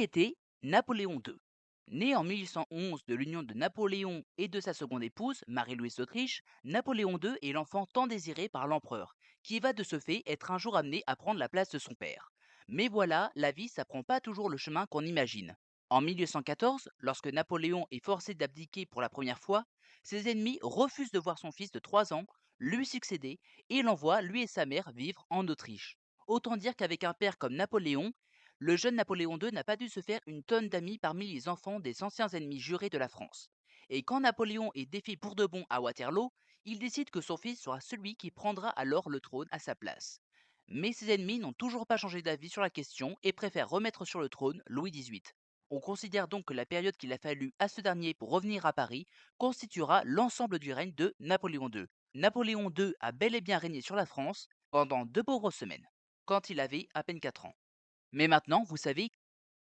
Qui était Napoléon II? Né en 1811 de l'union de Napoléon et de sa seconde épouse, Marie-Louise d'Autriche, Napoléon II est l'enfant tant désiré par l'empereur, qui va de ce fait être un jour amené à prendre la place de son père. Mais voilà, la vie ça prend pas toujours le chemin qu'on imagine. En 1814, lorsque Napoléon est forcé d'abdiquer pour la première fois, ses ennemis refusent de voir son fils de 3 ans lui succéder et l'envoient, lui et sa mère, vivre en Autriche. Autant dire qu'avec un père comme Napoléon, le jeune Napoléon II n'a pas dû se faire une tonne d'amis parmi les enfants des anciens ennemis jurés de la France. Et quand Napoléon est défait pour de bon à Waterloo, il décide que son fils sera celui qui prendra alors le trône à sa place. Mais ses ennemis n'ont toujours pas changé d'avis sur la question et préfèrent remettre sur le trône Louis XVIII. On considère donc que la période qu'il a fallu à ce dernier pour revenir à Paris constituera l'ensemble du règne de Napoléon II. Napoléon II a bel et bien régné sur la France pendant 2 pauvres semaines, quand il avait à peine 4 ans. Mais maintenant, vous savez